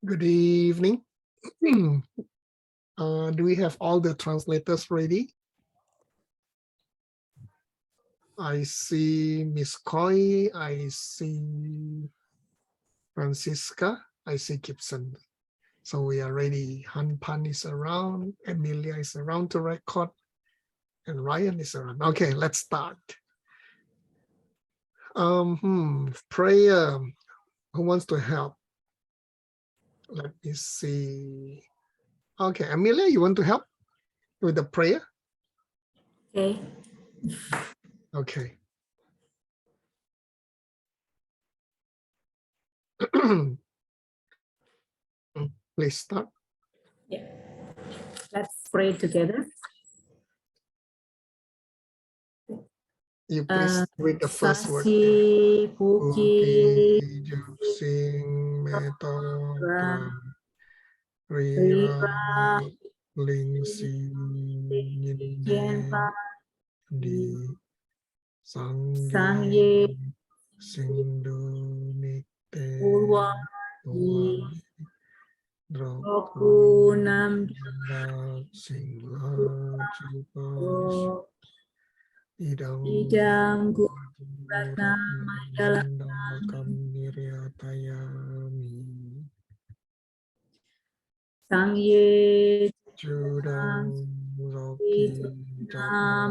Good evening. Do we have all the translators ready? I see Miss Coy, I see Francisca, I see Gibson. So we are ready. Han Pan is around, Emilia is around to record, and Ryan is around. Okay, let's start. Prayer. Who wants to help? Let me see. Okay, Emilia, you want to help with the prayer? Okay. Okay. Please start. Yeah. Let's pray together. You please read the first word. Sasi Puki Sing Metal Riva Rira Ling Si Yen Pa Di Sang Sang Sing Do Nikte Purwa Roku Nam Sing La Chupa Idam Ratna Mayala Sang Ye Chudang Roki Nam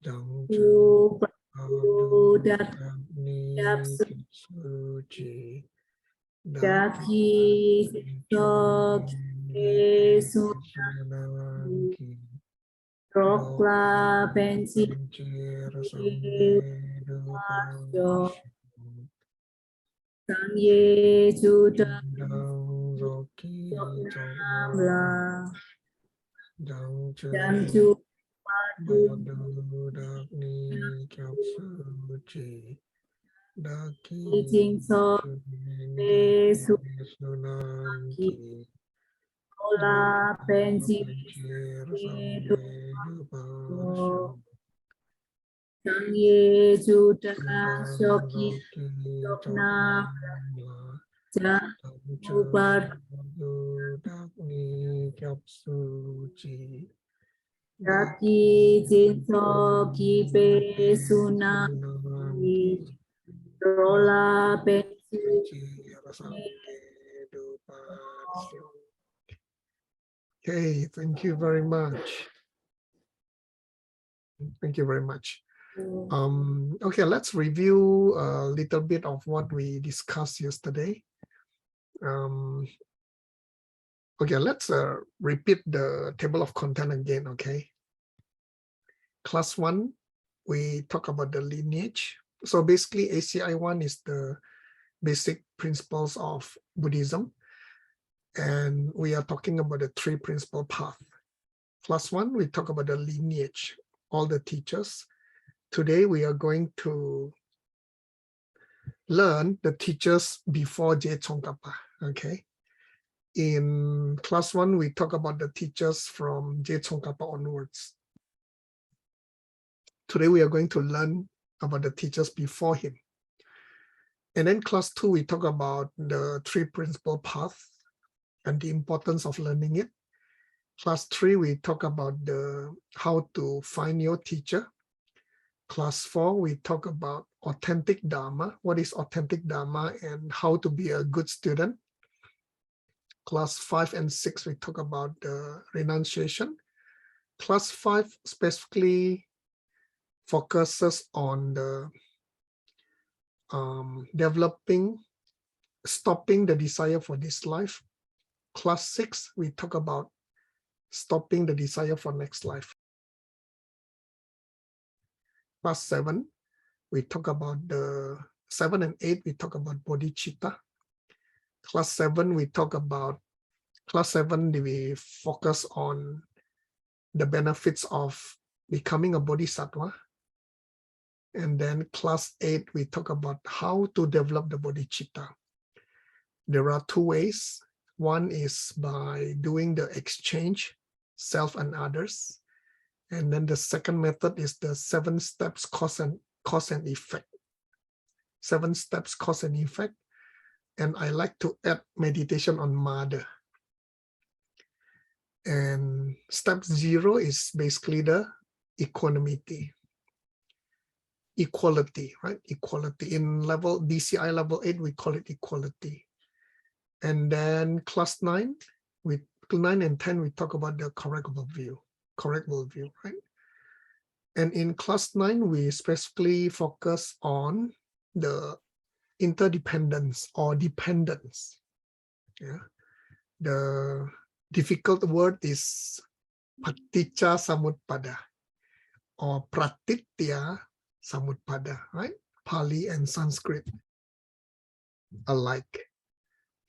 Dang Chu Adu Dat Yap Suchi Daki Sok Sunanki Rokla Pensi Sang Ye Juda Roki Namla Dang Dan Chu Badu Dakni Kyapsuchi Daki Jing So Sunanki Ola Pensi Sang Ye Juda Shoki Lokna Ja Ubar Daki Jing So Kipe Suna Rola Pensi Okay, thank you very much. Thank you very much. Okay, let's review a little bit of what we discussed yesterday. Okay, let's repeat the table of content again, okay? Class 1, we talk about the lineage. So basically ACI 1 is the basic principles of Buddhism. And we are talking about the 3 principal paths. Class 1, we talk about the lineage, all the teachers. Today we are going to learn the teachers before Je Tsongkhapa, okay? In class 1, we talk about the teachers from Je Tsongkhapa onwards. Today we are going to learn about the teachers before him. And then class 2, we talk about the 3 principal paths and the importance of learning it. Class 3, we talk about how to find your teacher. Class 4, we talk about authentic Dharma. What is authentic Dharma and how to be a good student. Class 5 and 6, we talk about the renunciation. Class 5 specifically focuses on the stopping the desire for this life. Class 6, we talk about stopping the desire for next life. Class 7, we talk about 7 and 8, we talk about bodhicitta. Class 7, we focus on the benefits of becoming a bodhisattva. And then class 8, we talk about how to develop the bodhicitta. There are 2 ways. One is by doing the exchange, self and others. And then the second method is the 7 steps cause and effect. 7 steps cause and effect. And I like to add meditation on mother. And step 0 is basically the equanimity. Equality, right? Equality. In level DCI level 8, we call it equality. And then class 9, 9 and 10, we talk about the correct worldview, right? And in class 9, we specifically focus on the interdependence or dependence. Yeah. The difficult word is paticca samutpada or pratitya samutpada, right? Pali and Sanskrit alike.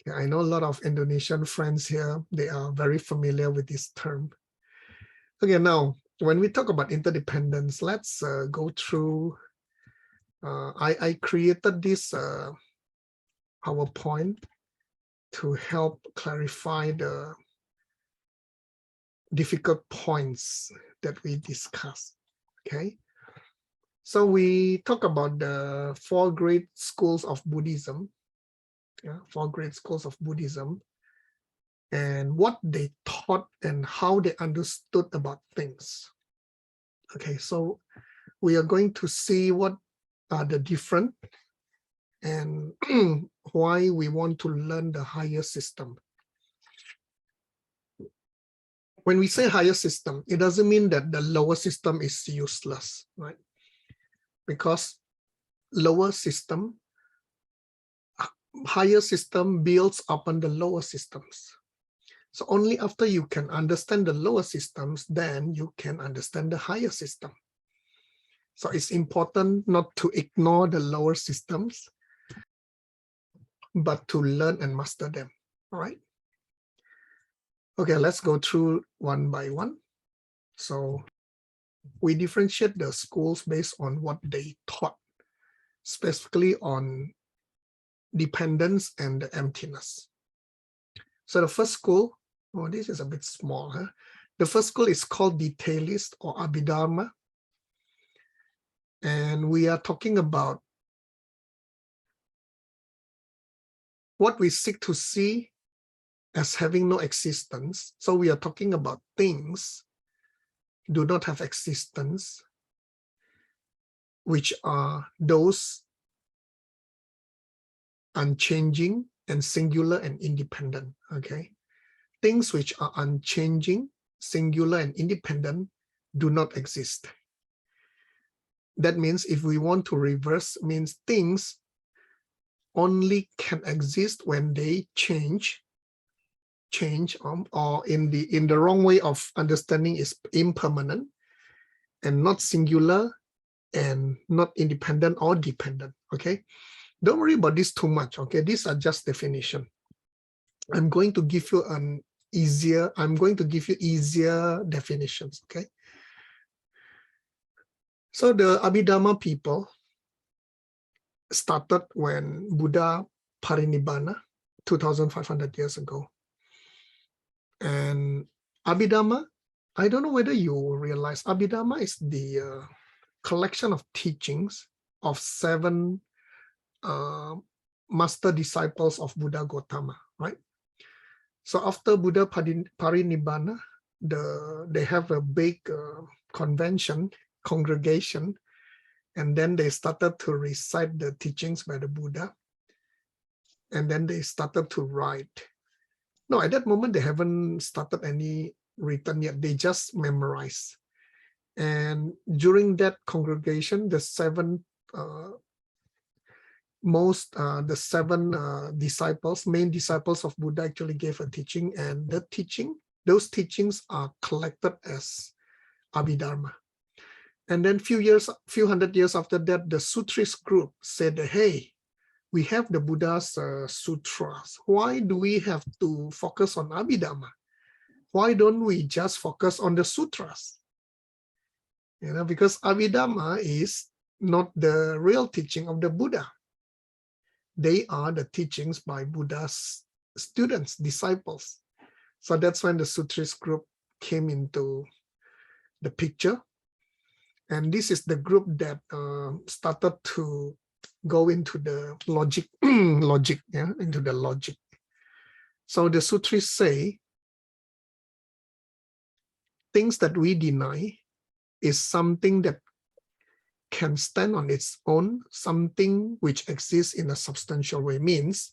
Okay, I know a lot of Indonesian friends here, they are very familiar with this term. Okay, now, when we talk about interdependence, let's go through, I created this PowerPoint to help clarify the difficult points that we discussed, okay? So we talk about the 4 great schools of Buddhism, 4 great schools of Buddhism, and what they taught and how they understood about things. Okay, so we are going to see what are the different and why we want to learn the higher system. When we say higher system, it doesn't mean that the lower system is useless, right? Because lower system, higher system builds upon the lower systems. So only after you can understand the lower systems, then you can understand the higher system. So it's important not to ignore the lower systems, but to learn and master them, all right? Okay, let's go through one by one. So we differentiate the schools based on what they taught, specifically on dependence and the emptiness. So the first school, oh, this is a bit small, huh? The first school is called detailist or Abhidharma. And we are talking about what we seek to see as having no existence. So we are talking about things do not have existence, which are those unchanging and singular and independent, okay? Things which are unchanging, singular and independent do not exist. That means if we want to reverse, means things only can exist when they change, or in the wrong way of understanding is impermanent and not singular and not independent or dependent, okay? Don't worry about this too much, okay? These are just definition. I'm going to give you easier definitions, okay? So the Abhidharma people started when Buddha parinibbana 2,500 years ago. And Abhidharma, I don't know whether you realize, Abhidharma is the collection of teachings of 7 master disciples of Buddha Gautama, right? So after Buddha parinibbana, they have a big congregation, and then they started to recite the teachings by the Buddha, and then they started to write. No, at that moment, they haven't started any written yet. They just memorize. And during that congregation, the 7 disciples, main disciples of Buddha actually gave a teaching, and those teachings are collected as Abhidharma. And then few hundred years after that, the Sutrist group said, hey, we have the Buddha's sutras. Why do we have to focus on Abhidharma? Why don't we just focus on the sutras? You know, because Abhidharma is not the real teaching of the Buddha. They are the teachings by Buddha's students, disciples. So that's when the Sutrist group came into the picture. And this is the group that started to go into the logic, into the logic. So the sutras say things that we deny is something that can stand on its own, something which exists in a substantial way. Means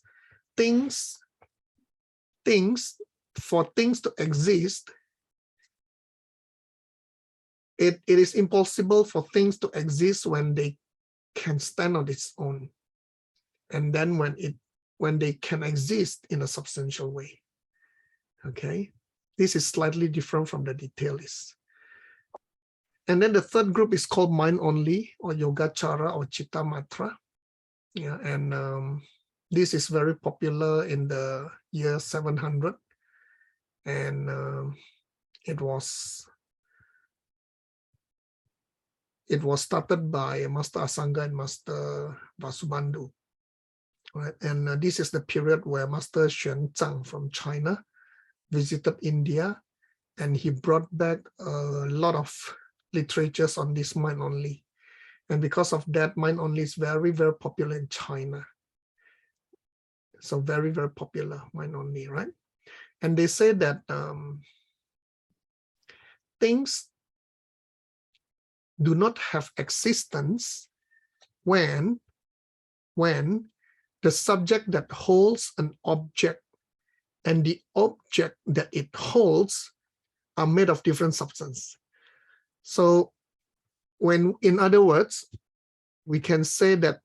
for things to exist, it is impossible for things to exist when they can stand on its own. And then when they can exist in a substantial way. Okay, this is slightly different from the detailists. And then the third group is called mind only, or Yogacara, or Chitta Matra. Yeah, and this is very popular in the year 700, and it was started by Master Asanga and Master Vasubandhu. Right, and this is the period where Master Xuanzang from China visited India, and he brought back a lot of literatures on this mind only. And because of that, mind only is very, very popular in China. So very, very popular, mind only, right? And they say that things do not have existence when the subject that holds an object and the object that it holds are made of different substance. So in other words, we can say that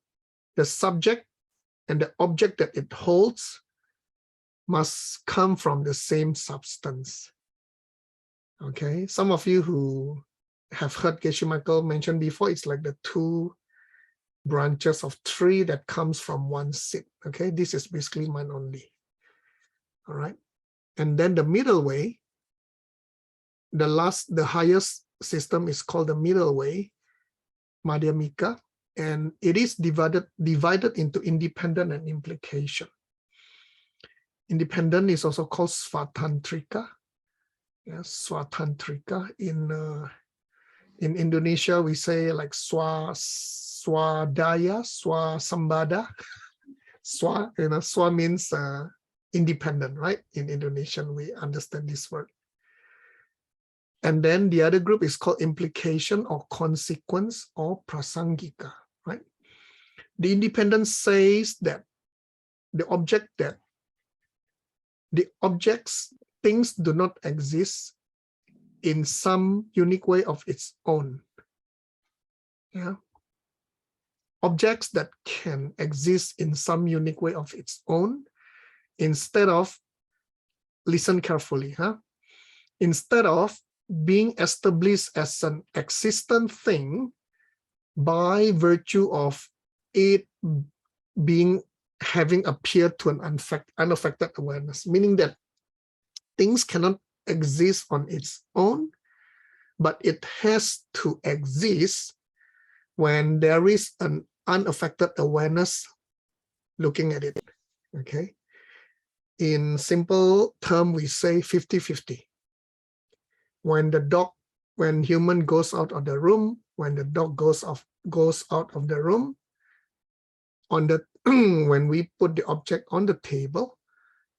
the subject and the object that it holds must come from the same substance. Okay, some of you who have heard Geshe Michael mention before, it's like the two branches of tree that comes from one seed. Okay, this is basically mind only. All right, and then the middle way, the highest system is called the middle way, Madhyamika, and it is divided into independent and implication. Independent is also called Svatantrika. Yes, Svatantrika. In Indonesia, we say like swadaya, swasambada. Swa means independent, right? In Indonesian, we understand this word. And then the other group is called implication or consequence or prasangika, right? The independent says that things do not exist in some unique way of its own. Yeah. Objects that can exist in some unique way of its own, instead of, listen carefully, instead of being established as an existent thing by virtue of it having appeared to an unaffected awareness, meaning that things cannot exist on its own, but it has to exist when there is an unaffected awareness looking at it. Okay, in simple term, we say 50-50. When human goes out of the room, when the dog goes out of the room, when we put the object on the table,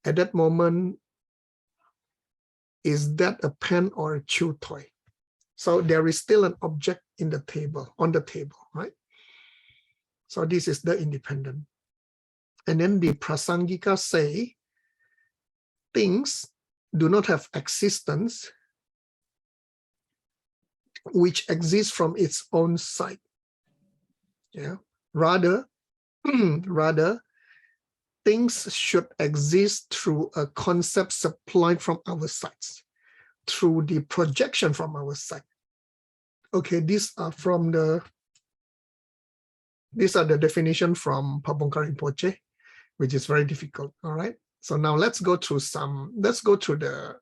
at that moment, is that a pen or a chew toy? So there is still an object on the table, right? So this is the independent. And then the prasangika say things do not have existence which exists from its own side. Yeah. Rather, things should exist through a concept supplied from our sides, through the projection from our side. Okay, these are the definition from Pabongka Rinpoche, which is very difficult. All right. So now let's go through the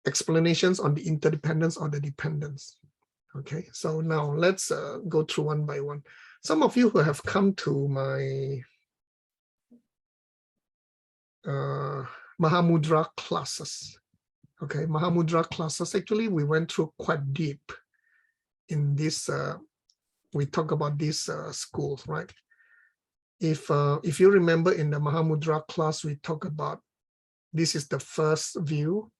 explanations on the interdependence or the dependence. Okay, so now let's go through one by one. Some of you who have come to my Mahamudra classes, okay, Mahamudra classes, actually we went through quite deep in this we talk about these schools, right? If you remember in the Mahamudra class, we talk about this is the first view,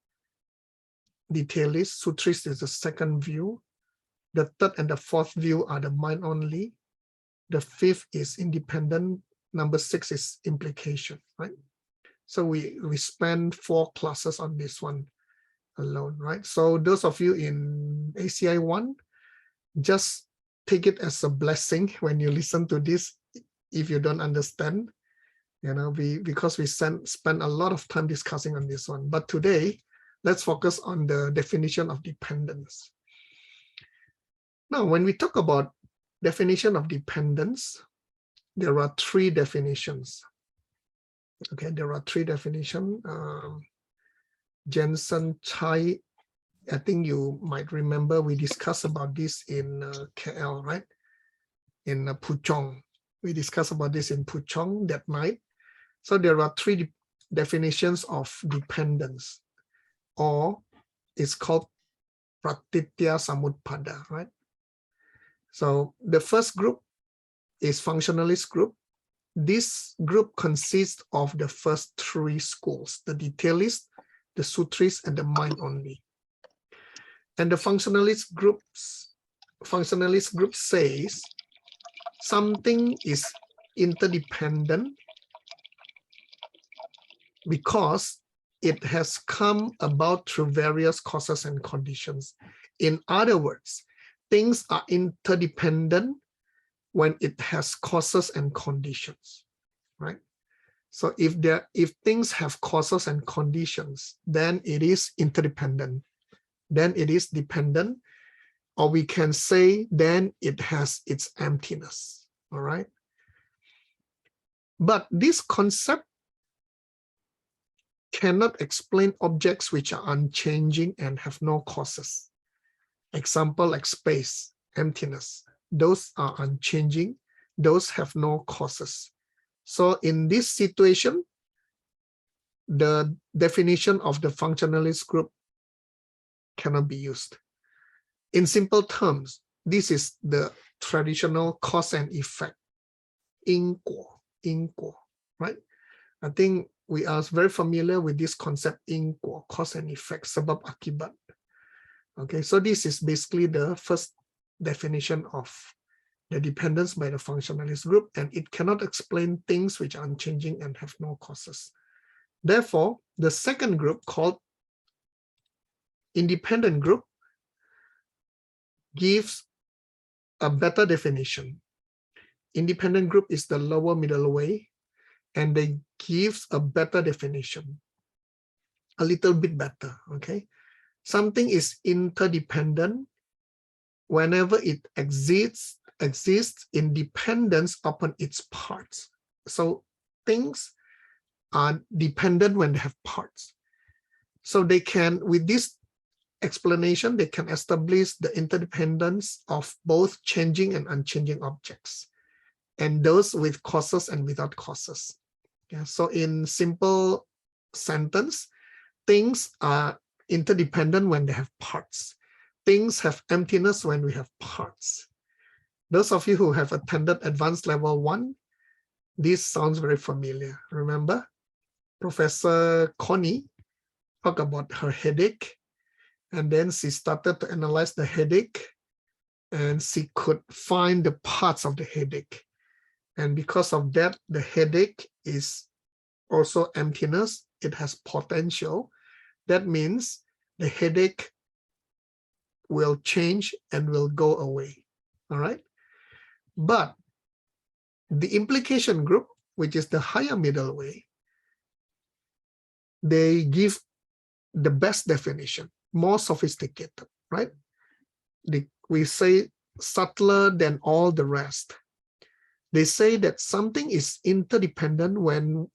detailist, sutrist is the second view, the third and the fourth view are the mind only, the fifth is independent, number 6 is implication, right? So we spend 4 classes on this one alone, right? So those of you in ACI 1, just take it as a blessing when you listen to this. If you don't understand, you know, because we spend a lot of time discussing on this one. But today, let's focus on the definition of dependence. Now, when we talk about definition of dependence, there are 3 definitions. Okay, there are 3 definitions. Jensen Chai, I think you might remember we discussed about this in KL, right? In Puchong. We discussed about this in Puchong that night. So there are 3 definitions of dependence, or it's called Pratitya Samutpada, right? So the first group is functionalist group. This group consists of the first 3 schools, the detailist, the sutrist, and the mind only. And the functionalist group says something is interdependent because it has come about through various causes and conditions. In other words, things are interdependent when it has causes and conditions, right? So if things have causes and conditions, then it is interdependent. Then it is dependent, or we can say then it has its emptiness, all right? But this concept cannot explain objects which are unchanging and have no causes. Example like space, emptiness. Those are unchanging. Those have no causes. So in this situation, the definition of the functionalist group cannot be used. In simple terms, this is the traditional cause and effect, 因果, right? I think we are very familiar with this concept, 因果, cause and effect, sebab akibat. Okay, so this is basically the first definition of the dependence by the functionalist group, and it cannot explain things which are unchanging and have no causes. Therefore, the second group, called independent group, gives a better definition. Independent group is the lower middle way, and they gives a better definition, a little bit better, okay? Something is interdependent whenever it exists in dependence upon its parts. So things are dependent when they have parts. So they can, with this explanation, they can establish the interdependence of both changing and unchanging objects, and those with causes and without causes. Yeah, so in simple sentence, things are interdependent when they have parts. Things have emptiness when we have parts. Those of you who have attended advanced level 1, this sounds very familiar. Remember, Professor Connie talked about her headache, and then she started to analyze the headache, and she could find the parts of the headache. And because of that, the headache is also emptiness. It has potential. That means the headache will change and will go away, all right? But the implication group, which is the higher middle way, they give the best definition, more sophisticated, right? We say subtler than all the rest. They say that something is interdependent when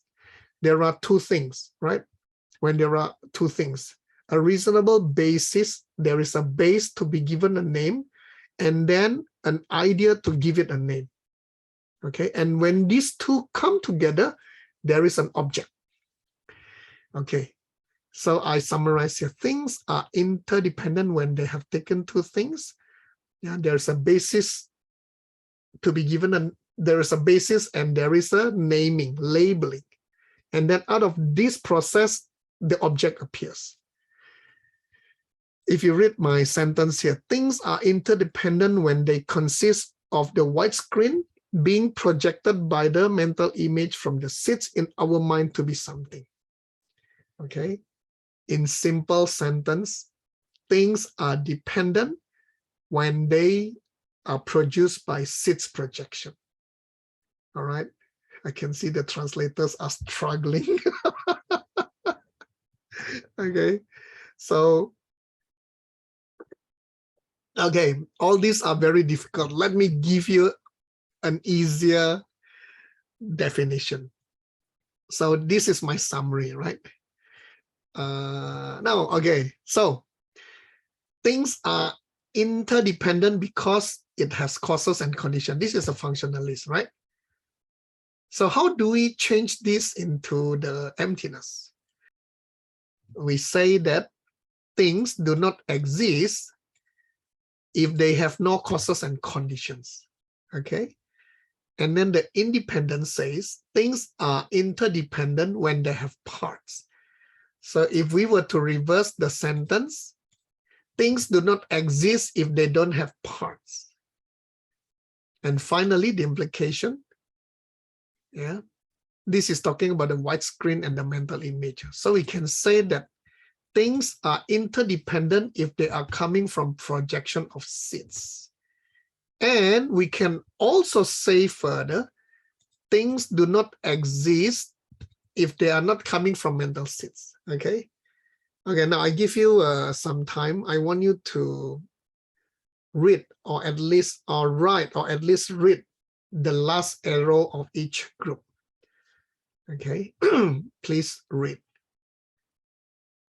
there are 2 things, right? When there are 2 things, a reasonable basis, there is a base to be given a name, and then an idea to give it a name, okay? And when these 2 come together, there is an object, okay? So I summarize here, things are interdependent when they have taken 2 things. Yeah, there's a basis to be given there is a basis and there is a naming, labeling. And then out of this process, the object appears. If you read my sentence here, things are interdependent when they consist of the white screen being projected by the mental image from the seeds in our mind to be something. Okay. In simple sentence, things are dependent when they are produced by seeds projection. All right. I can see the translators are struggling. Okay. So, okay, all these are very difficult. Let me give you an easier definition. So this is my summary, right? Now, okay, so things are interdependent because it has causes and conditions. This is a functionalist, right? So how do we change this into the emptiness? We say that things do not exist if they have no causes and conditions, okay? And then the independent says things are interdependent when they have parts. So if we were to reverse the sentence, things do not exist if they don't have parts. And finally, the implication, yeah, this is talking about the white screen and the mental image. So we can say that things are interdependent if they are coming from projection of seeds. And we can also say further, things do not exist if they are not coming from mental seeds, okay? Okay, now I give you some time. I want you to read or at least write or at least read the last arrow of each group, okay? Please read.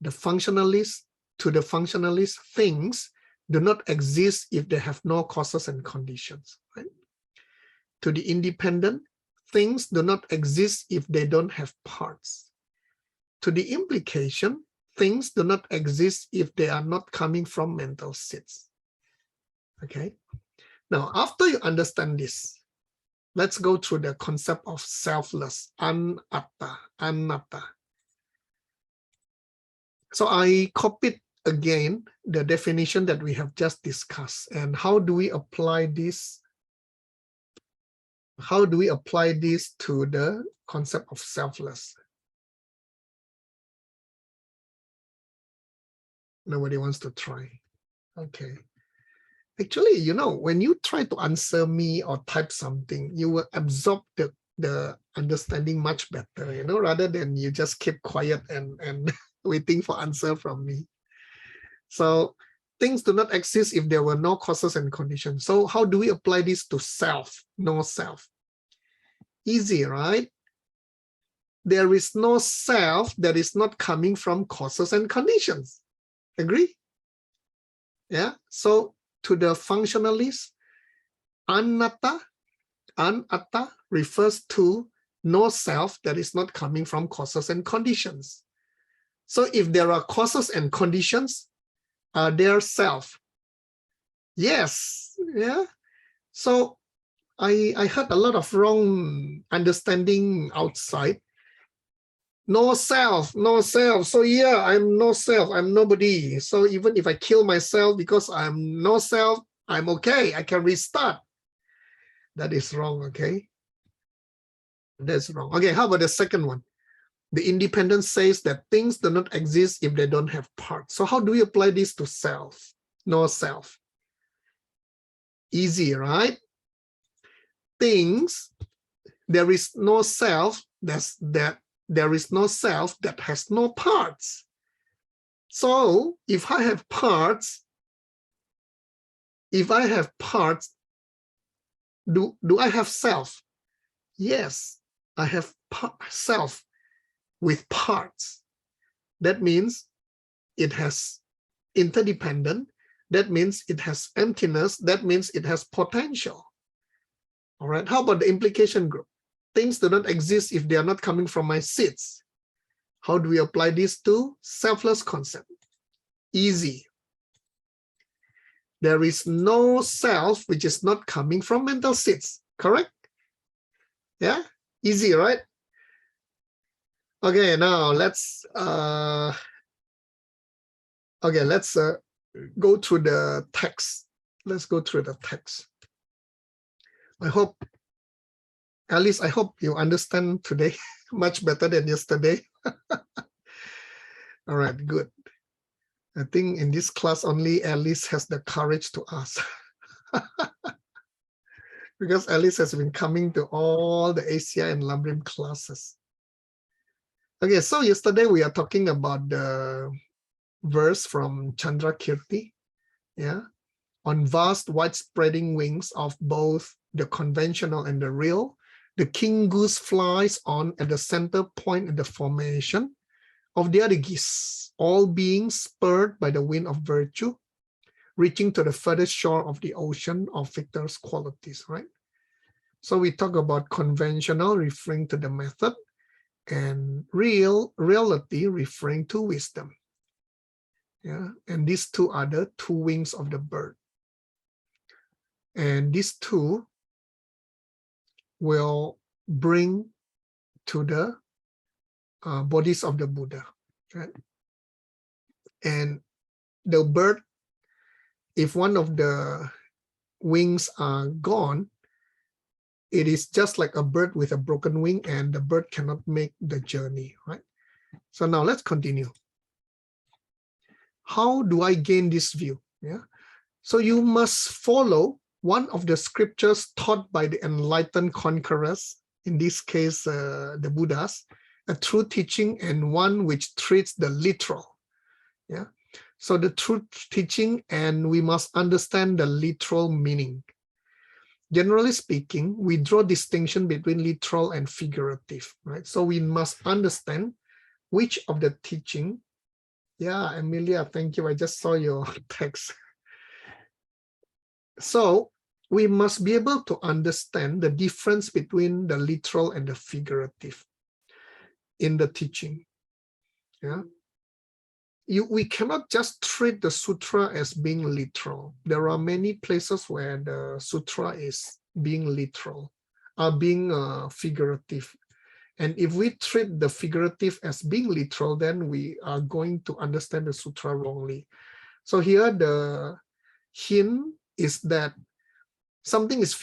The functionalist, to the functionalist, things do not exist if they have no causes and conditions, right? To the independent, things do not exist if they don't have parts. To the implication, things do not exist if they are not coming from mental seeds. Okay. Now, after you understand this, let's go through the concept of selfless, anatta, anatta. So I copied again the definition that we have just discussed. And how do we apply this? How do we apply this to the concept of selfless? Nobody wants to try. Okay. Actually, you know, when you try to answer me or type something, you will absorb the understanding much better, you know, rather than you just keep quiet and waiting for answer from me. So things do not exist if there were no causes and conditions. So how do we apply this to self, no self? Easy, right? There is no self that is not coming from causes and conditions. Agree? Yeah. So to the functionalist, anatta refers to no self that is not coming from causes and conditions. So if there are causes and conditions, are there self? Yes. Yeah. So I heard a lot of wrong understanding outside. No self, no self. So yeah, I'm no self, I'm nobody. So even if I kill myself because I'm no self, I'm okay, I can restart. That is wrong, okay? That's wrong. Okay, how about the second one? The independent says that things do not exist if they don't have parts. So how do we apply this to self? No self. Easy, right? Things, there is no self, there is no self that has no parts. So if I have parts, do I have self? Yes, I have self with parts. That means it has interdependent. That means it has emptiness. That means it has potential. All right, how about the implication group? Things do not exist if they are not coming from my seeds. How do we apply this to selfless concept? Easy. There is no self which is not coming from mental states, correct? Yeah, easy, right? Okay, now let's go through the text. Let's go through the text. I hope you understand today much better than yesterday. All right, good. I think in this class only Alice has the courage to ask. Because Alice has been coming to all the ACI and Lambrim classes. Okay, so yesterday we are talking about the verse from Chandra Kirti, yeah, on vast wide-spreading wings of both the conventional and the real, the king goose flies on at the center point in the formation of the other geese, all being spurred by the wind of virtue, reaching to the furthest shore of the ocean of Victor's qualities, right? So we talk about conventional referring to the method and reality referring to wisdom. Yeah, and these two are the two wings of the bird. And these two will bring to the bodies of the Buddha, right? And the bird, if one of the wings are gone, it is just like a bird with a broken wing, and the bird cannot make the journey, right? So now let's continue. How do I gain this view? Yeah. So you must follow one of the scriptures taught by the enlightened conquerors, in this case, the Buddhas, a true teaching and one which treats the literal. Yeah. So the true teaching, and we must understand the literal meaning. Generally speaking, we draw distinction between literal and figurative, right? So we must understand which of the teaching. Yeah, Emilia, thank you. I just saw your text. So we must be able to understand the difference between the literal and the figurative in the teaching. Yeah. We cannot just treat the sutra as being literal. There are many places where the sutra is being literal, being figurative. And if we treat the figurative as being literal, then we are going to understand the sutra wrongly. So here the hint is that something is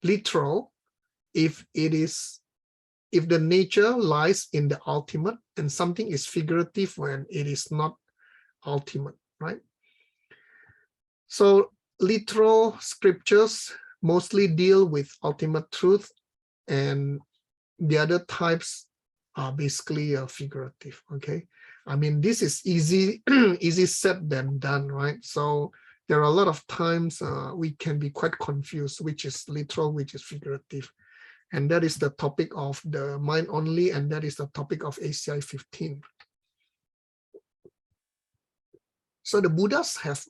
literal if the nature lies in the ultimate, and something is figurative when it is not ultimate, right? So literal scriptures mostly deal with ultimate truth, and the other types are basically figurative, okay? I mean, this is easy said than done, right? So there are a lot of times we can be quite confused, which is literal, which is figurative. And that is the topic of the mind only, and that is the topic of ACI 15. So the Buddhas have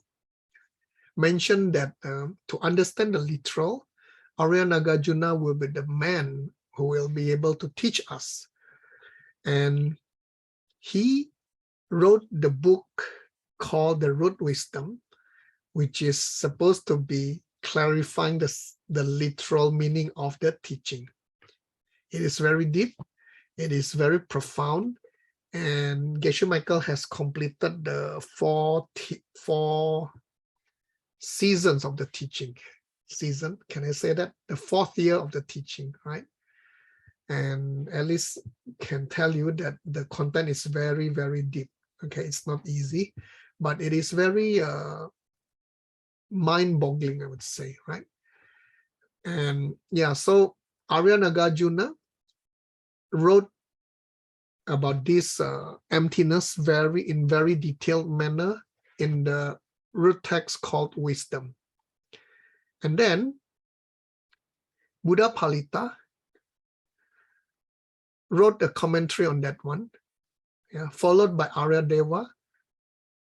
mentioned that to understand the literal, Arya Nagarjuna will be the man who will be able to teach us. And he wrote the book called The Root Wisdom, which is supposed to be clarifying the literal meaning of the teaching. It is very deep, it is very profound, and Geshe Michael has completed the four seasons of the teaching. Season, can I say that? The 4th year of the teaching, right? And Alice can tell you that the content is very, very deep. Okay, it's not easy, but it is very mind-boggling, I would say, right? And yeah, so Arya Nagarjuna wrote about this emptiness in very detailed manner in the root text called Wisdom. And then Buddha Palita wrote a commentary on that one, yeah, followed by Arya Deva,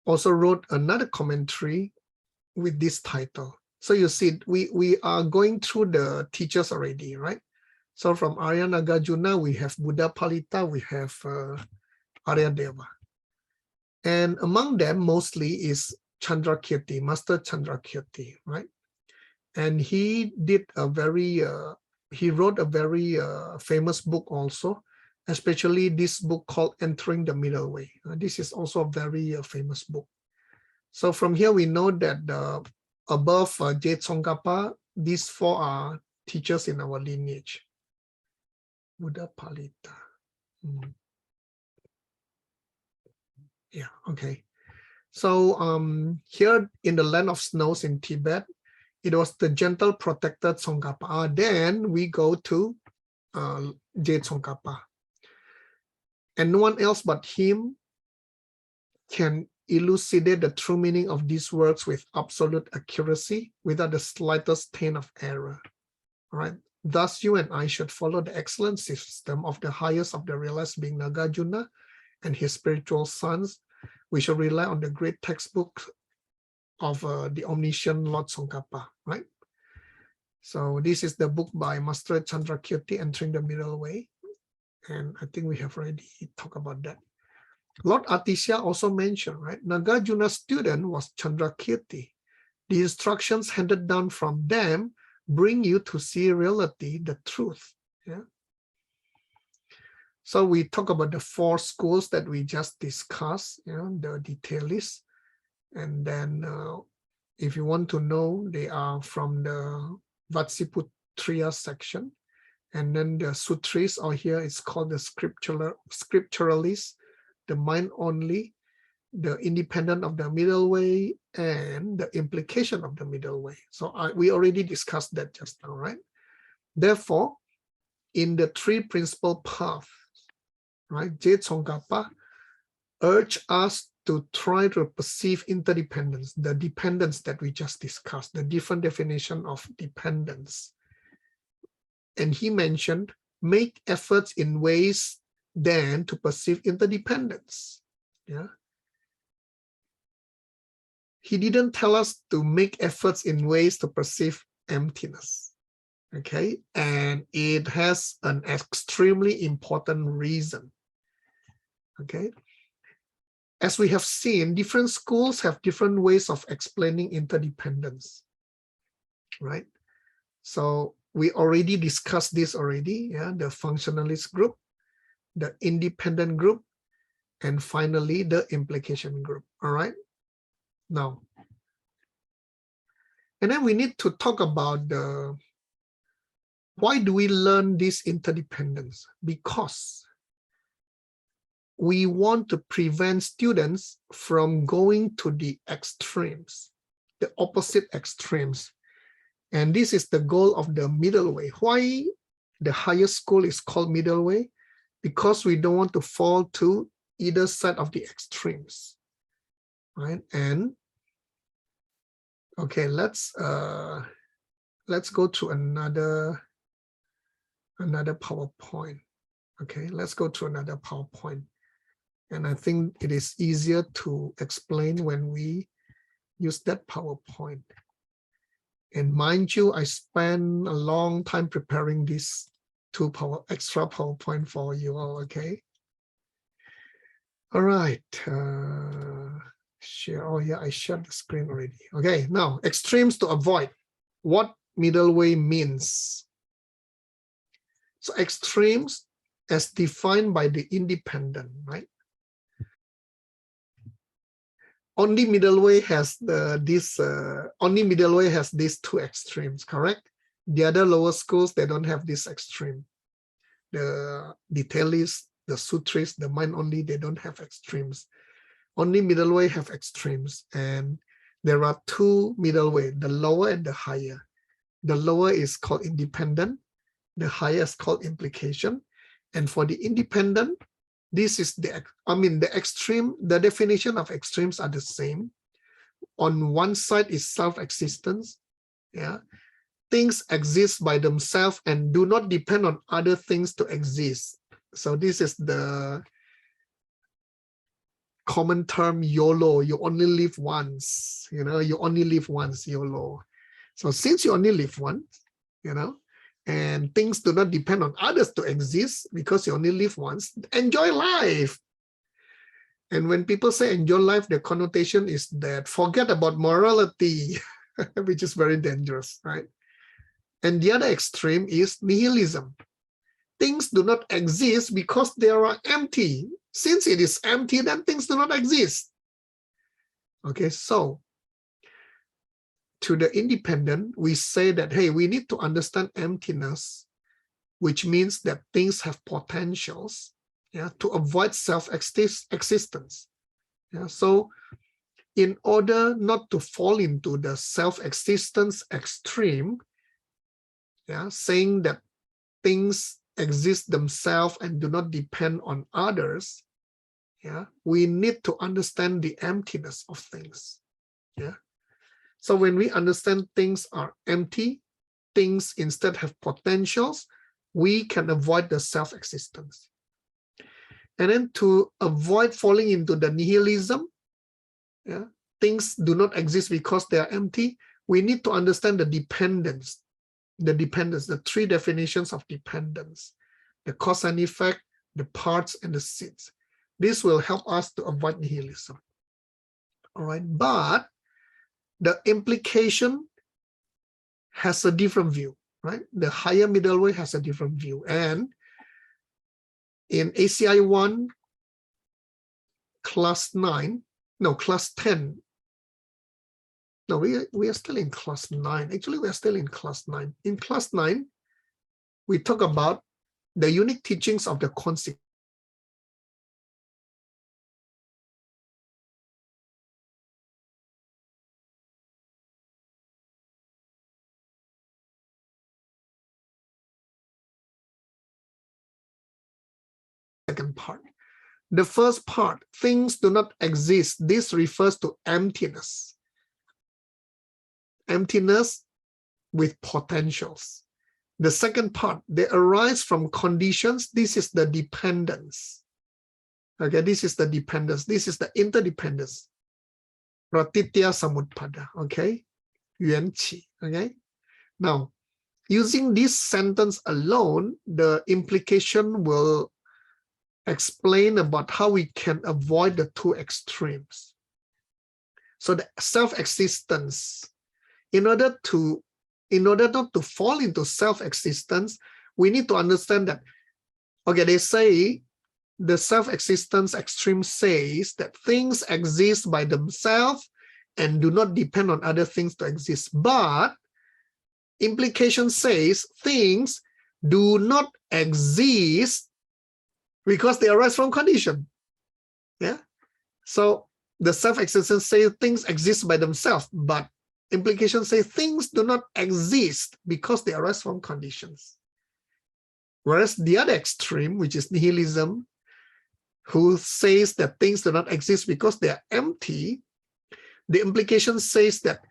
also wrote another commentary with this title. So you see, we are going through the teachers already, right? So from Arya Nagarjuna, we have Buddha Palita, we have Arya Deva. And among them mostly is Chandrakirti, Master Chandrakirti, right? And he did a very, he wrote a very famous book also, especially this book called Entering the Middle Way. This is also a very famous book. So from here we know that above Je Tsongkhapa, these four are teachers in our lineage. Buddha Palita. Yeah, okay. So here in the land of snows in Tibet, it was the gentle protector Tsongkhapa. Then we go to Je Tsongkhapa. And no one else but him can elucidate the true meaning of these words with absolute accuracy without the slightest taint of error. All right. Thus, you and I should follow the excellent system of the highest of the realized being Nagarjuna and his spiritual sons. We shall rely on the great textbook of the omniscient Lord Tsongkhapa, right? So this is the book by Master Chandrakirti, Entering the Middle Way. And I think we have already talked about that. Lord Atisha also mentioned, right? Nagarjuna's student was Chandrakirti. The instructions handed down from them bring you to see reality, the truth. Yeah. So we talk about the four schools that we just discussed, you know, the detailists. And then if you want to know, they are from the Vatsiputriya section. And then the sutras are here, it's called the scripturalists, the mind only, the independent of the middle way, and the implication of the middle way. So we already discussed that just now, right? Therefore, in the three principal paths, right, Je Tsongkhapa urge us to try to perceive interdependence, the dependence that we just discussed, the different definition of dependence. And he mentioned, make efforts in ways then to perceive interdependence. Yeah. He didn't tell us to make efforts in ways to perceive emptiness. Okay. And it has an extremely important reason. Okay. As we have seen, different schools have different ways of explaining interdependence. Right. So we already discussed this already. Yeah. The functionalist group, the independent group, and finally the implication group. All right. Now, and then we need to talk about the why do we learn this interdependence? Because we want to prevent students from going to the extremes, the opposite extremes. And this is the goal of the middle way. Why the highest school is called middle way? Because we don't want to fall to either side of the extremes, right? And okay, let's go to another PowerPoint. Okay, let's go to another PowerPoint. And I think it is easier to explain when we use that PowerPoint. And mind you, I spent a long time preparing these extra PowerPoint for you all, okay? All right. Share. Oh yeah, I shared the screen already. Okay, now extremes to avoid. What middle way means. So extremes as defined by the independent, right? Only middle way has only middle way has these two extremes, correct? The other lower schools, they don't have this extreme. The detailists, the sutras, the mind only, they don't have extremes. Only middle way have extremes. And there are two middle way, the lower and the higher. The lower is called independent. The higher is called implication. And for the independent, this is the extreme, the definition of extremes are the same. On one side is self-existence. Yeah. Things exist by themselves and do not depend on other things to exist. So this is the common term YOLO. You only live once, you know, you only live once, YOLO. So since you only live once, you know, and things do not depend on others to exist because you only live once, enjoy life. And when people say enjoy life, the connotation is that forget about morality, which is very dangerous, right? And the other extreme is nihilism. Things do not exist because they are empty. Since it is empty, then things do not exist. Okay, so to the independent, we say that, hey, we need to understand emptiness, which means that things have potentials, yeah, to avoid self-existence. Yeah, so in order not to fall into the self-existence extreme, yeah, saying that things exist themselves and do not depend on others, yeah, we need to understand the emptiness of things. Yeah. So when we understand things are empty, things instead have potentials, we can avoid the self-existence. And then to avoid falling into the nihilism, yeah, things do not exist because they are empty, we need to understand the dependence, the three definitions of dependence, the cause and effect, the parts, and the seeds. This will help us to avoid nihilism. All right, but the implication has a different view, right? The higher middle way has a different view. And in ACI 1, class 9, no, class 10, no, we are still in class 9. Actually, we are still in class 9. In class 9, we talk about the unique teachings of the consequence. Second part. The first part, things do not exist. This refers to emptiness. Emptiness with potentials. The second part, they arise from conditions. This is the dependence. Okay, this is the dependence. This is the interdependence. Pratitya samutpada. Okay, yuan qi. Okay. Now, using this sentence alone, the implication will explain about how we can avoid the two extremes. So the self-existence, in order not to fall into self-existence, we need to understand that, okay, they say the self-existence extreme says that things exist by themselves and do not depend on other things to exist. But implication says things do not exist because they arise from condition. Yeah. So the self-existence says things exist by themselves, but implications say things do not exist because they arise from conditions. Whereas the other extreme, which is nihilism, who says that things do not exist because they are empty, the implication says that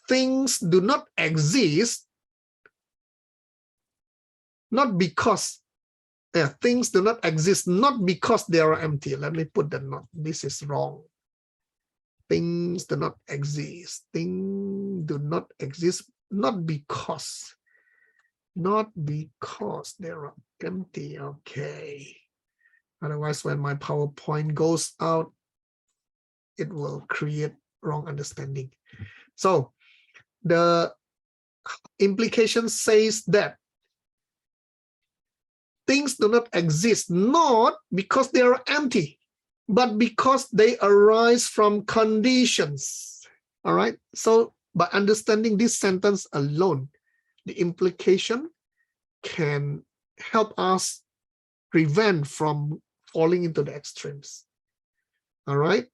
things do not exist not because things do not exist, not because they are empty. Let me put that note. This is wrong. Things do not exist. Things do not exist, not because they are empty. Okay. Otherwise, when my PowerPoint goes out, it will create wrong understanding. So the implication says that things do not exist, not because they are empty, but because they arise from conditions. All right. So by understanding this sentence alone, the implication can help us prevent from falling into the extremes. All right.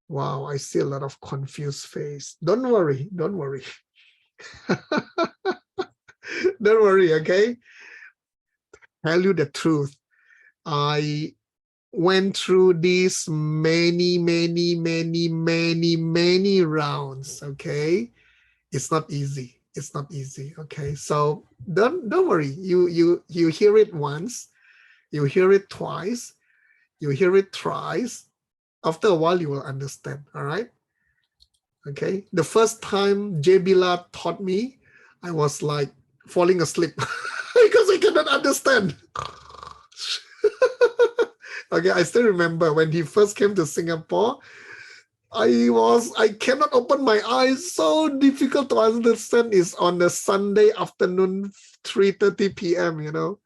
Wow, I see a lot of confused face. Don't worry, don't worry. Don't worry, okay? Tell you the truth. I went through these many rounds, okay? It's not easy. It's not easy, okay? So don't worry. You hear it once, you hear it twice, you hear it thrice. After a while, you will understand, all right? Okay, the first time J. Bila taught me, I was like falling asleep because I cannot understand. Okay, I still remember when he first came to Singapore, I cannot open my eyes. So difficult to understand. Is on a Sunday afternoon, 3:30 p.m., you know.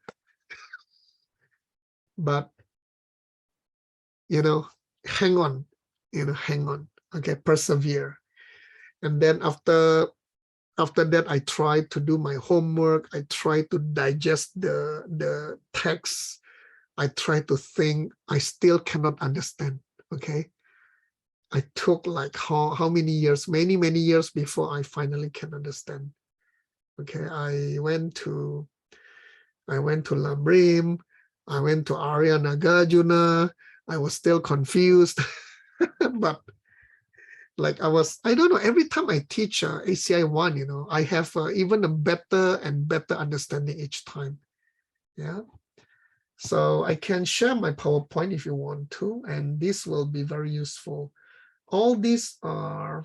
But, you know, hang on, hang on. Okay, persevere. And then after that, I tried to do my homework. I tried to digest the text. I tried to think. I still cannot understand. Okay. I took like how many years, many years before I finally can understand. Okay, I went to Lamrim, I went to Arya Nagarjuna. I was still confused, but like I don't know, every time I teach ACI 1, you know, I have even a better and better understanding each time. Yeah. So I can share my PowerPoint if you want to, and this will be very useful. All these are,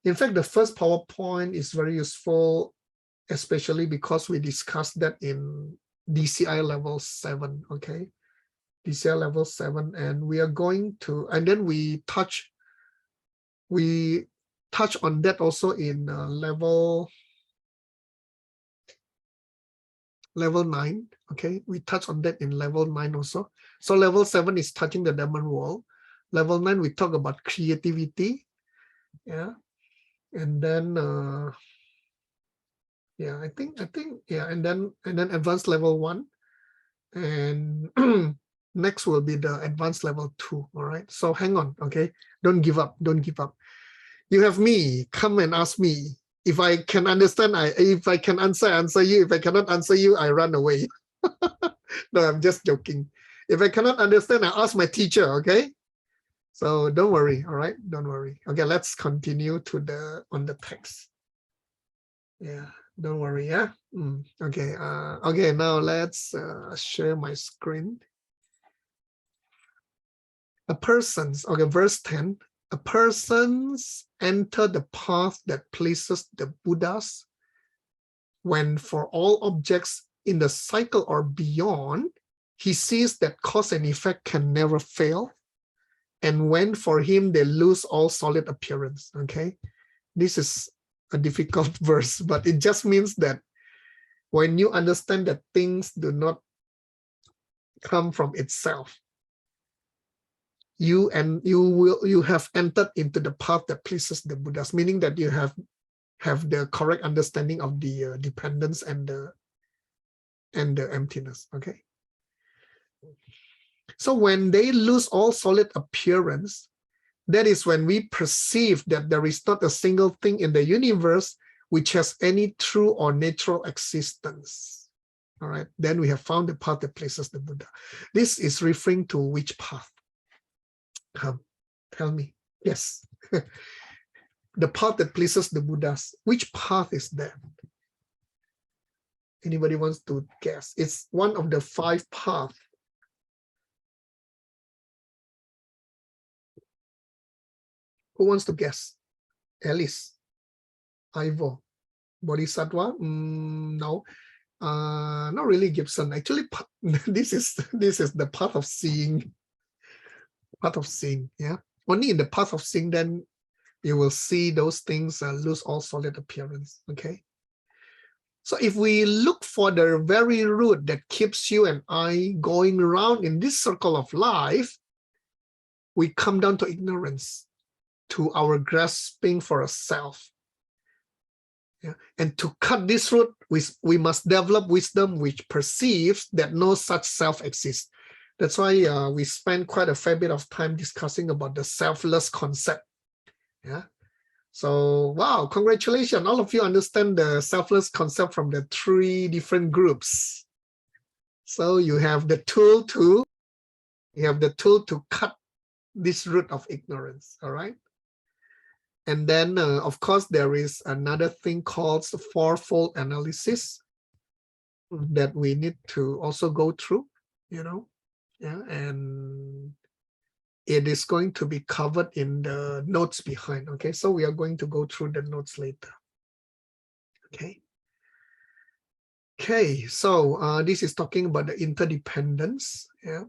in fact, the first PowerPoint is very useful, especially because we discussed that in DCI level 7, okay? DCI level 7, and we are going to, and then we touch on that also in level 9, okay? We touch on that in level 9 also. So level 7 is touching the diamond wall. Level 9, we talk about creativity, yeah? And then, yeah, I think, yeah, and then advanced level 1, and next will be the advanced level 2. All right, so hang on. Okay, don't give up. You have me. Come and ask me. If I can understand, if I can answer you. If I cannot answer you, I run away. No, I'm just joking. If I cannot understand, I ask my teacher. Okay, so don't worry. All right, don't worry. Okay, let's continue on the text. Yeah, don't worry. Yeah. Okay. Okay. Now let's share my screen. Verse 10. A person's enter the path that pleases the Buddhas when for all objects in the cycle or beyond, he sees that cause and effect can never fail. And when for him they lose all solid appearance. Okay. This is a difficult verse, but it just means that when you understand that things do not come from itself, you have entered into the path that pleases the Buddhas, meaning that you have the correct understanding of the dependence and the emptiness. Okay. So when they lose all solid appearance, that is when we perceive that there is not a single thing in the universe which has any true or natural existence. All right. Then we have found the path that pleases the Buddha. This is referring to which path? Come, tell me. Yes. The path that pleases the Buddhas. Which path is that? Anybody wants to guess? It's one of the 5 paths. Who wants to guess? Alice, Ivo, Bodhisattva? No. Not really Gibson. Actually, this is the path of seeing. Path of seeing. Yeah. Only in the path of seeing, then you will see those things lose all solid appearance. Okay. So if we look for the very root that keeps you and I going around in this circle of life, we come down to ignorance, to our grasping for a self. Yeah. And to cut this root, we must develop wisdom which perceives that no such self exists. That's why we spend quite a fair bit of time discussing about the selfless concept. Yeah. So, wow, congratulations. All of you understand the selfless concept from the 3 different groups. So you have the tool to cut this root of ignorance. All right. And then, of course, there is another thing called fourfold analysis that we need to also go through, you know. Yeah, and it is going to be covered in the notes behind. Okay, so we are going to go through the notes later. Okay. Okay, so this is talking about the interdependence. Yeah.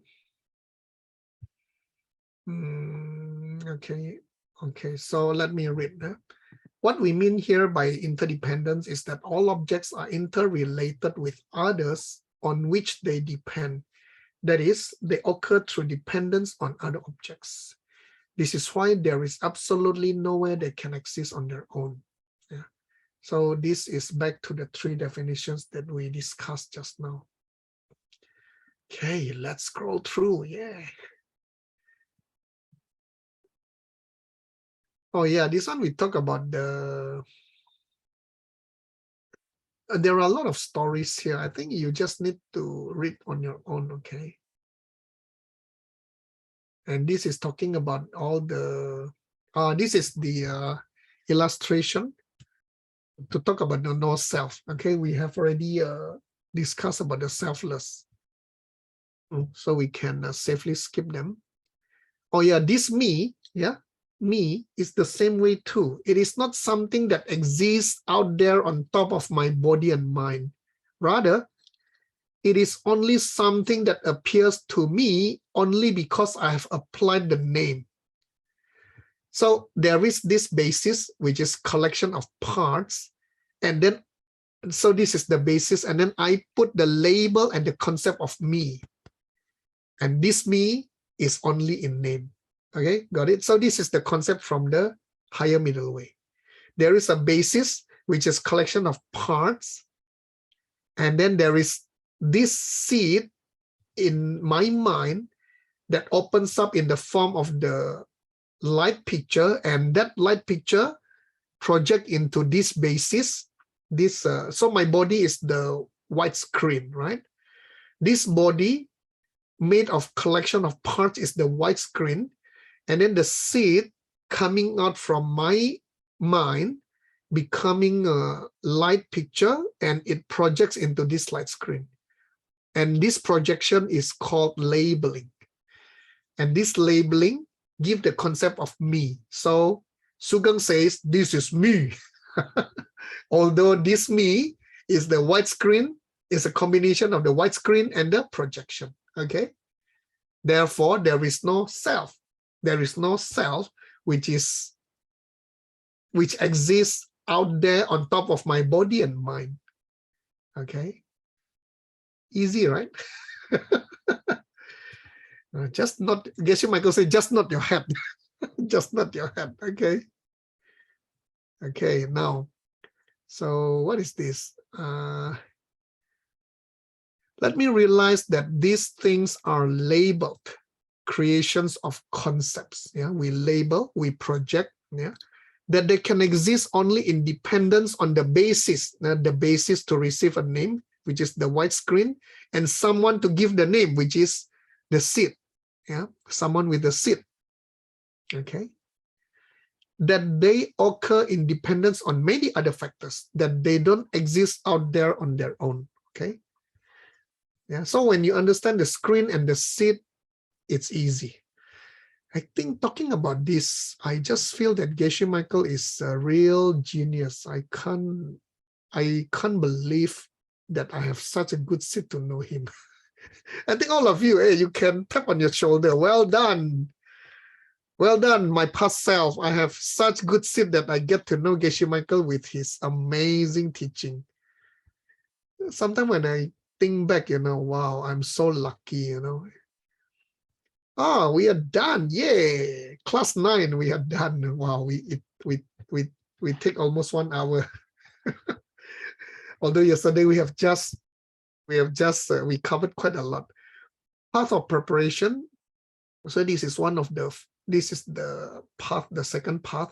Okay, so let me read that. What we mean here by interdependence is that all objects are interrelated with others on which they depend. That is, they occur through dependence on other objects. This is why there is absolutely nowhere they can exist on their own. Yeah. So this is back to the three definitions that we discussed just now. Okay, let's scroll through. Yeah. Oh yeah, this one we talk about the. There are a lot of stories here. I think you just need to read on your own. Okay. And this is talking about all the. This is the illustration to talk about the no self. Okay, we have already discussed about the selfless, so we can safely skip them. Oh yeah, this me, yeah, me is the same way too. It is not something that exists out there on top of my body and mind. Rather, it is only something that appears to me only because I have applied the name. So there is this basis, which is collection of parts, and then so this is the basis, and then I put the label and the concept of me, and this me is only in name. Okay, got it? So this is the concept from the higher middle way. There is a basis, which is collection of parts, and then there is this seed in my mind that opens up in the form of the light picture, and that light picture project into this basis. This so my body is the white screen, right? This body made of collection of parts is the white screen, and then the seed coming out from my mind becoming a light picture, and it projects into this light screen. And this projection is called labeling. And this labeling give the concept of me. So Sugeng says, this is me. Although this me is the white screen, is a combination of the white screen and the projection. Okay. Therefore, there is no self. There is no self which exists out there on top of my body and mind. Okay. Easy, right? Just not, Geshe Michael said, just not your head. Just not your head. Okay. Okay, now, so what is this? Let me realize that these things are labeled creations of concepts. Yeah, we label, we project. Yeah, that they can exist only in dependence on the basis to receive a name, which is the white screen, and someone to give the name, which is the seed. Yeah, someone with the seed. Okay. That they occur in dependence on many other factors, that they don't exist out there on their own. Okay. Yeah. So when you understand the screen and the seed, it's easy. I think talking about this, I just feel that Geshe Michael is a real genius. I can't believe that I have such a good seed to know him. I think all of you, hey, you can tap on your shoulder. Well done. Well done, my past self. I have such good seed that I get to know Geshe Michael with his amazing teaching. Sometimes when I think back, wow, I'm so lucky, Oh, we are done. Yay. Class 9, we are done. Wow, we take almost 1 hour. Although yesterday we covered quite a lot. Path of preparation. So this is the path, the second path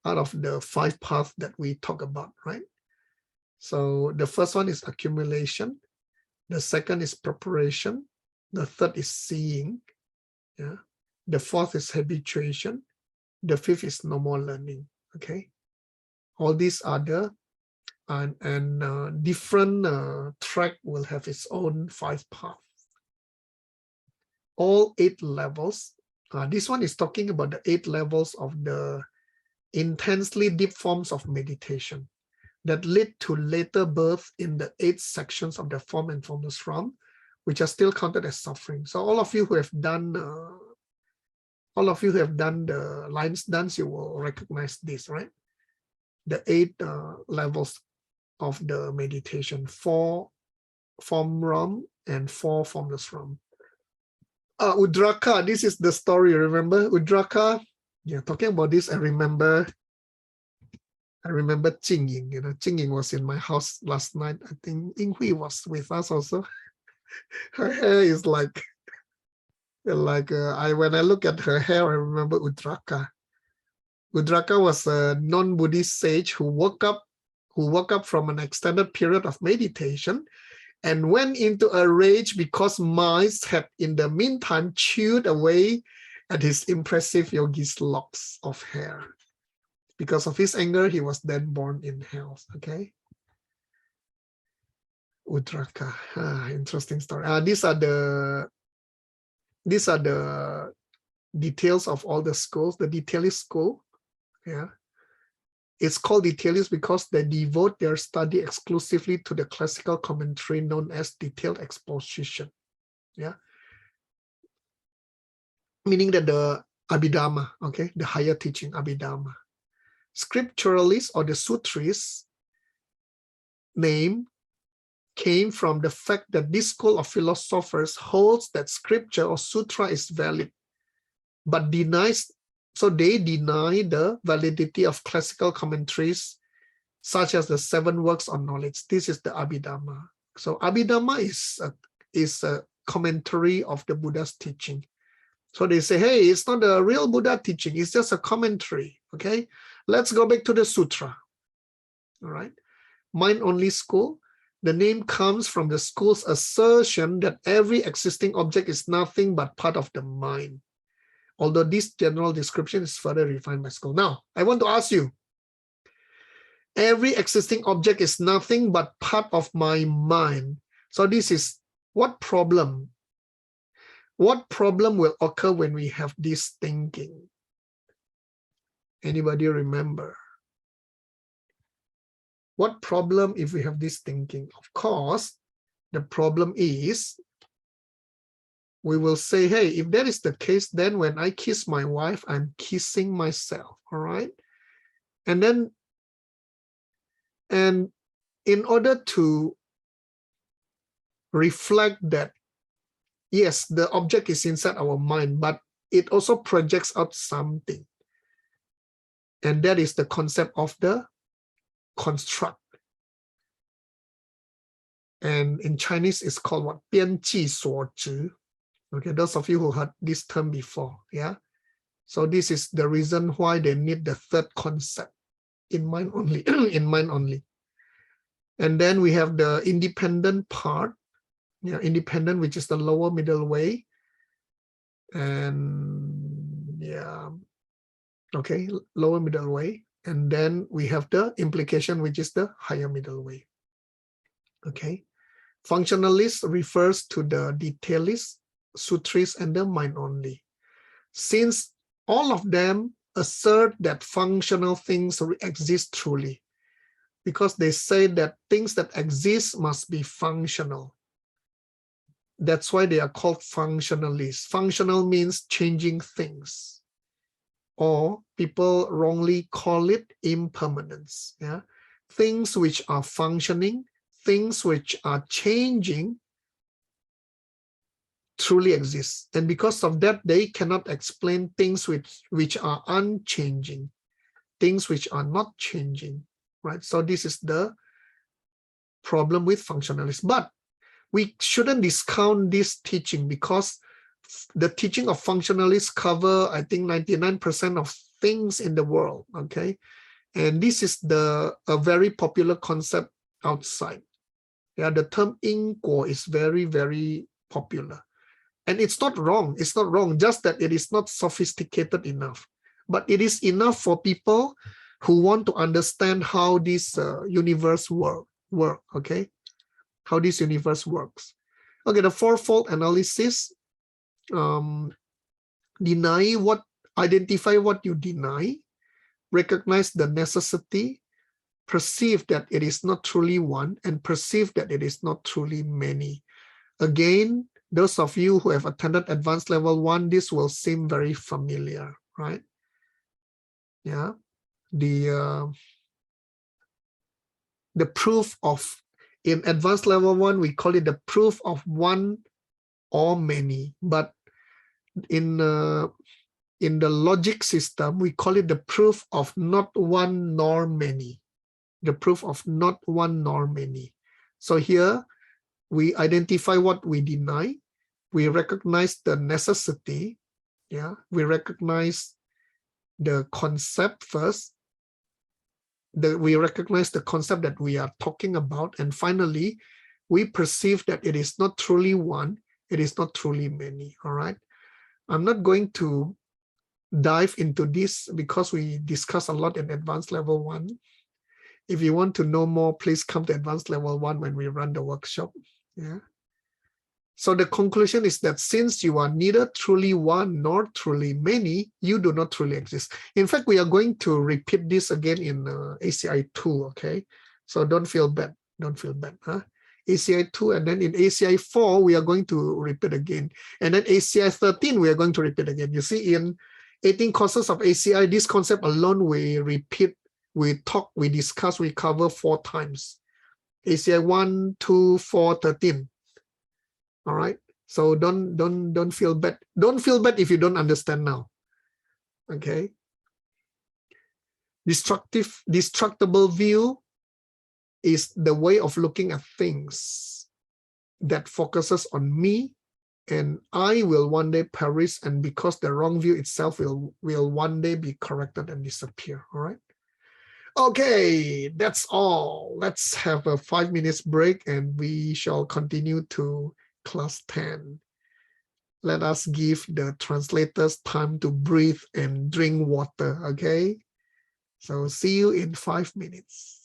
out of the 5 paths that we talk about, right? So the first one is accumulation. The second is preparation. The third is seeing. Yeah. The fourth is habituation. The fifth is no more learning. Okay. All these other and different track will have its own 5 paths. All 8 levels. This one is talking about the 8 levels of the intensely deep forms of meditation. that lead to later birth in the 8 sections of the form and formless realm, which are still counted as suffering. So all of you who have done the lines dance, you will recognize this, right? The 8 levels of the meditation: 4 form realm and 4 formless realm. Udraka, this is the story, remember? Udraka, yeah, talking about this, I remember Jingying, Jingying was in my house last night. I think Yinghui was with us also. Her hair is like when I look at her hair, I remember Udraka. Udraka was a non-Buddhist sage who woke up from an extended period of meditation and went into a rage because mice had in the meantime chewed away at his impressive yogi's locks of hair. Because of his anger, he was then born in hell. Okay. Udraka, interesting story. These are the details of all the schools. The detailist school, yeah, it's called detailist because they devote their study exclusively to the classical commentary known as detailed exposition. Yeah, meaning that the Abhidhamma, okay, the higher teaching Abhidhamma. Scripturalists or the Sutris name came from the fact that this school of philosophers holds that scripture or sutra is valid, but they deny the validity of classical commentaries such as the 7 works on knowledge. This is the Abhidhamma. So Abhidhamma is a commentary of the Buddha's teaching. So they say, hey, it's not the real Buddha teaching, it's just a commentary. Okay, let's go back to the sutra. All right, mind-only school. The name comes from the school's assertion that every existing object is nothing but part of the mind. Although this general description is further refined by school. Now, I want to ask you, every existing object is nothing but part of my mind. So this is what problem? What problem will occur when we have this thinking? Anybody remember? What problem if we have this thinking? Of course, the problem is we will say, hey, if that is the case, then when I kiss my wife, I'm kissing myself, all right? And in order to reflect that, yes, the object is inside our mind, but it also projects out something. And that is the concept of the construct. And in Chinese, it's called what? 边际所执. Okay, those of you who heard this term before, yeah? So this is the reason why they need the 3rd concept in mind only, in mind only. And then we have the independent part, yeah, independent, which is the lower middle way. And yeah, okay, lower middle way. And then we have the implication, which is the higher middle way. Okay, functionalist refers to the detailist, sutris, and the mind only. Since all of them assert that functional things exist truly, because they say that things that exist must be functional. That's why they are called functionalists. Functional means changing things, or people wrongly call it impermanence. Yeah, things which are functioning, things which are changing, truly exist. And because of that, they cannot explain things which are unchanging, things which are not changing, right? So this is the problem with functionalists. But we shouldn't discount this teaching, because the teaching of functionalists cover, I think, 99% of things in the world, okay? And this is a very popular concept outside. Yeah, the term 因果 is very, very popular. And it's not wrong. It's not wrong, just that it is not sophisticated enough. But it is enough for people who want to understand how this universe work, okay? How this universe works. Okay, the fourfold analysis, identify what you deny, recognize the necessity, perceive that it is not truly one, and perceive that it is not truly many. Again, those of you who have attended advanced level 1, this will seem very familiar, right? Yeah, the proof of, in advanced level 1, we call it the proof of one or many, but in the logic system, we call it the proof of not one nor many. The proof of not one nor many. So here we identify what we deny. We recognize the necessity. Yeah, we recognize the concept first. We recognize the concept that we are talking about, and finally, we perceive that it is not truly one, it is not truly many. All right. I'm not going to dive into this because we discuss a lot in advanced level 1. If you want to know more, please come to advanced level 1 when we run the workshop. Yeah. So the conclusion is that since you are neither truly one nor truly many, you do not truly exist. In fact, we are going to repeat this again in ACI 2, okay? So don't feel bad. Don't feel bad. Huh? ACI 2, and then in ACI 4, we are going to repeat again. And then ACI 13, we are going to repeat again. You see, in 18 courses of ACI, this concept alone we repeat, we talk, we discuss, we cover 4 times. ACI 1, 2, 4, 13. All right. So don't feel bad. Don't feel bad if you don't understand now. Okay. Destructible view is the way of looking at things that focuses on me, and I will one day perish, and because the wrong view itself will one day be corrected and disappear. All right. Okay, that's all. Let's have a 5 minutes break and we shall continue to class 10. Let us give the translators time to breathe and drink water, okay? So see you in 5 minutes.